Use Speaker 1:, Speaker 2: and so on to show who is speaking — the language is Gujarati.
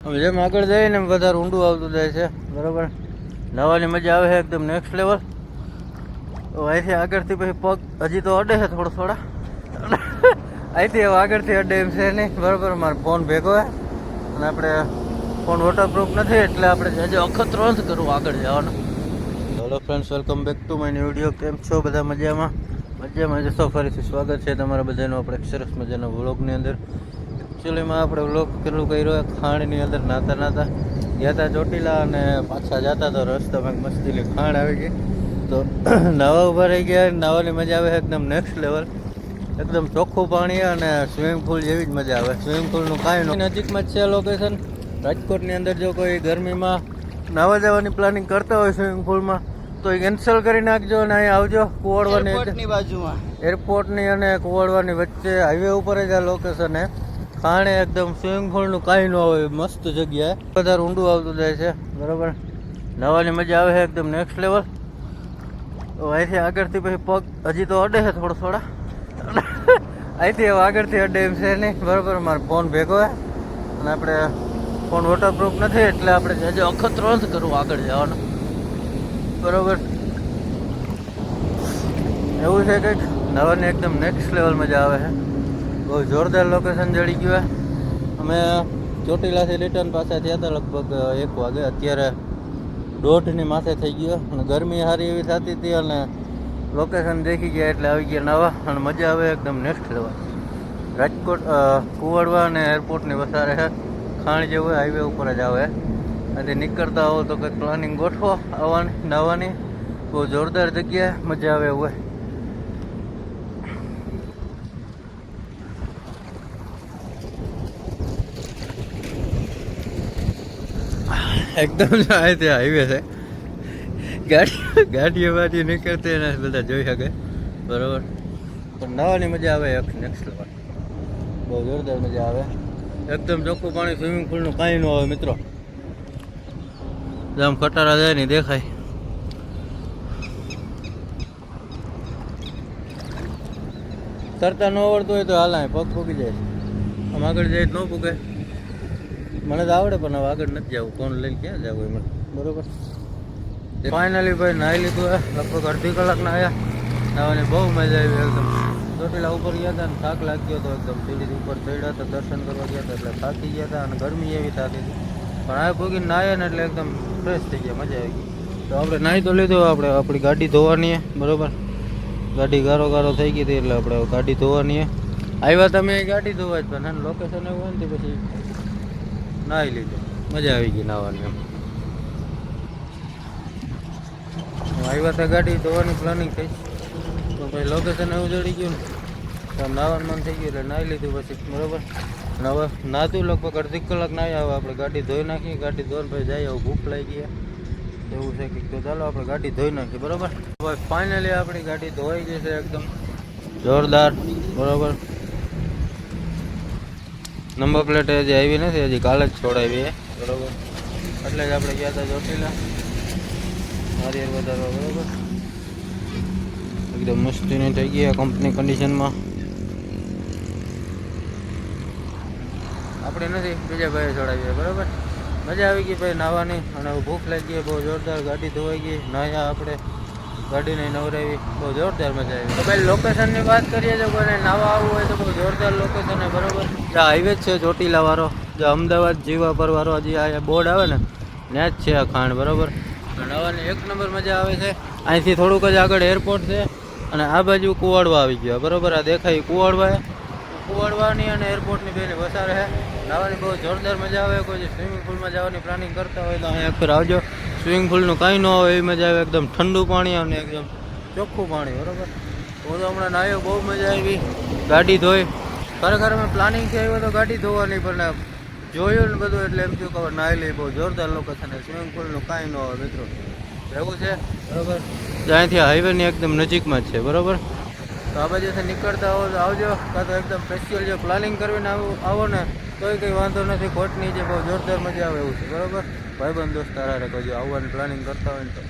Speaker 1: જેમ આગળ જઈએ ને વધારે ઊંડું આવતું જાય છે બરાબર. નવાની મજા આવે છે એકદમ નેક્સ્ટ લેવલ. અહીંથી આગળથી પછી પગ હજી તો અડે છે થોડા અહીંથી હવે આગળથી અડે એમ છે નહીં બરાબર. મારો ફોન ભેગો છે અને આપણે ફોન વોટરપ્રૂફ નથી એટલે આપણે હજી અખતરો નથી કરવું આગળ જવાનું. Hello friends, welcome back to my new video. કેમ છો બધા? મજામાં જશો. ફરીથી સ્વાગત છે તમારા બધાનું આપણે એક સરસ મજાના વ્લોગની અંદર. એકચ્યુઅલીમાં આપણે વ્લોગ કેટલું કર્યો ખાંડની અંદર નાતા ગયા હતા ચોટીલા અને પાછા જતા તો રસ્તામાં મસ્તીની ખાંડ આવી ગઈ તો નાવા ઊભા રહી ગયા. નાવાની મજા આવે એકદમ નેક્સ્ટ લેવલ. એકદમ ચોખ્ખું પાણી અને સ્વિમિંગ પુલ જેવી જ મજા આવે. સ્વિમિંગ પુલનું કાંઈ નજીકમાં જ છે લોકેશન. રાજકોટની અંદર જો કોઈ ગરમીમાં નાવા જવાની પ્લાનિંગ કરતા હોય સ્વિમિંગ પુલમાં તો એ કેન્સલ કરી નાખજો અને અહીં આવજો. કુવાડવાની બાજુમાં એરપોર્ટની અને કુવાડવાની વચ્ચે હાઈવે ઉપર જ આ લોકેશન છે. ખાણે એકદમ સ્વિમિંગ પુલનું કાંઈ ન હોય, મસ્ત જગ્યાએ વધારે ઊંડું આવતું જાય છે બરાબર. નાવાની મજા આવે છે એકદમ નેક્સ્ટ લેવલ. અહીંથી આગળથી પછી પગ હજી તો અડે છે થોડા અહીંથી હવે આગળથી અડે એમ છે નહીં બરાબર. મારો ફોન ભેગો છે અને આપણે ફોન વોટરપ્રૂફ નથી એટલે આપણે હજી અખતરો નથી કરવું આગળ જવાનું બરાબર. એવું છે કંઈક નવાની એકદમ નેક્સ્ટ લેવલ મજા આવે છે. બહુ જોરદાર લોકેશન જડી ગયું. અમે ચોટીલાથી રિટર્ન પાછા થયા હતા લગભગ 1 વાગે. અત્યારે 1:30ની માથે થઈ ગયો અને ગરમી સારી એવી થતી હતી અને લોકેશન દેખી ગયા એટલે આવી ગયા નાવા અને મજા આવે એકદમ નેક્સ્ટ લેવલ. રાજકોટ કુવાડવા અને એરપોર્ટની વસારે છે. ખાણ જે હોય હાઈવે ઉપર જ આવે. અને નીકળતા આવો તો કંઈક પ્લાનિંગ ગોઠવો આવવાની નાવાની. બહુ જોરદાર જગ્યાએ મજા આવે એવું હોય. એકદમ ત્યાં હાઈવે છે. ગાડીઓ બાજી નીકળતી એને બધા જોઈ શકે બરાબર. પણ નાવાની મજા આવે એક નેક્સ્ટ લેવલ. બહુ જોરદાર મજા આવે. એકદમ ચોખ્ખું પાણી. સ્વિમિંગ પુલનું કાંઈ ન આવે મિત્રો. આમ ખટારા જાય નહીં દેખાય. તરતા ન આવડતું હોય તો હાલાય પગ પૂગી જાય. આમ આગળ જાય ન પૂગે. મને તો આવડે પણ હવે આગળ નથી જવું. ફોન લઈને ક્યાં જવું એમાં બરાબર. ફાઇનલી ભાઈ નાહી લીધું હે. લગભગ અડધી કલાકના આવ્યા. નાવાની બહુ મજા આવી એકદમ. ચોટીલા ઉપર ગયા હતા અને થાક લાગ્યો હતો એકદમ. સીડી ઉપર ચડ્યા હતા, દર્શન કરવા ગયા હતા એટલે થાકી ગયા હતા અને ગરમી એવી થતી હતી. પણ આ ભોગીને નાહ્યા ને એટલે એકદમ ફ્રેશ થઈ ગયા, મજા આવી ગઈ. તો આપણે નાહી તો લીધું. આપણે આપણી ગાડી ધોવાની બરાબર. ગાડી ગારો થઈ ગઈ હતી એટલે આપણે ગાડી ધોવાની. આવ્યા તમે ગાડી ધોવા જ પણ લોકેશન એવું હોય ને પછી નાહી લીધું. મજા આવી ગઈ નાહવાની. એમ આવ્યા હતા ગાડી ધોવાની પ્લાનિંગ થઈ તો ભાઈ લોકેશન એવું જડી ગયું ને તો નાહવાનું મન થઈ ગયું એટલે નાહી લીધું પછી બરાબર. અને હવે નાહતું લગભગ અડધી કલાક નાહી આવે. આપણે ગાડી ધોઈ નાખીએ. ગાડી ધોઈને પછી જઈએ. હવે ભૂખ લાગી ગયા એવું છે કે તો ચાલો આપણે ગાડી ધોઈ નાખીએ બરાબર. હવે ફાઇનલી આપણી ગાડી ધોવાઈ ગઈ છે એકદમ જોરદાર બરાબર. નંબર પ્લેટ હજી આવી નથી, હજી કાલે જ છોડાવી બરાબર. એટલે જ આપણે ગયા હતા ચોટીલા નારિયેળ વધારવા બરાબર. એકદમ મસ્તીની થઈ ગઈ કંપની કન્ડિશનમાં. આપણે નથી, બીજા ભાઈએ છોડાવીએ બરાબર. મજા આવી ગઈ ભાઈ નાહવાની અને ભૂખ લાગી ગઈ બહુ જોરદાર. ગાડી ધોવાઈ ગઈ, નાહ્યા આપણે, ગાડીને નવરાવી, બહુ જોરદાર મજા આવી. તો ભાઈ લોકેશનની વાત કરીએ તો કોઈને નાવા આવવું હોય તો બહુ જોરદાર લોકેશન છે બરાબર. જે હાઈવે જ છે ચોટીલા વાળો, જે અમદાવાદ જીવાપર વાળો હજી આ બોર્ડ આવે ને ત્યાં જ છે આ ખાંડ બરાબર. નાવાની એક નંબર મજા આવે છે. અહીંથી થોડુંક જ આગળ એરપોર્ટ છે અને આ બાજુ કુવાડવા આવી ગયો બરાબર. આ દેખાય કુવાડવા. કુવાડવાની અને એરપોર્ટની બેની વસારે છે. નાવાની બહુ જોરદાર મજા આવે. કોઈ સ્વિમિંગ પુલમાં જવાની પ્લાનિંગ કરતા હોય તો અહીંયા એકવાર આવજો. સ્વિમિંગ પુલનું કાંઈ ન હોય એવી મજા આવે. એકદમ ઠંડુ પાણી અને એકદમ ચોખ્ખું પાણી બરાબર. હું તો હમણાં નાહ્યો, બહુ મજા આવી. ગાડી ધોઈ. ખરેખર અમે પ્લાનિંગથી આવ્યો તો ગાડી ધોવાની પણ જોયું ને બધું એટલે એમ થયું કે નાહી લઈ. બહુ જોરદાર લોકેશન. સ્વિમિંગ પુલનું કાંઈ ન હોય મિત્રો. એવું છે બરાબર. ત્યાંથી હાઈવેની એકદમ નજીકમાં જ છે બરાબર. તો આ બાજુથી નીકળતા આવો તો આવજો. કાં તો એકદમ સ્પેશિયલ જો પ્લાનિંગ કરીને આવો ને તોય કંઈ વાંધો નથી. ખોટની જે બહુ જોરદાર મજા આવે એવું છે બરાબર. ભાઈબંધ દોસ્ત તારા કોઈ આવવાની પ્લાનિંગ કરતા હોય ને તો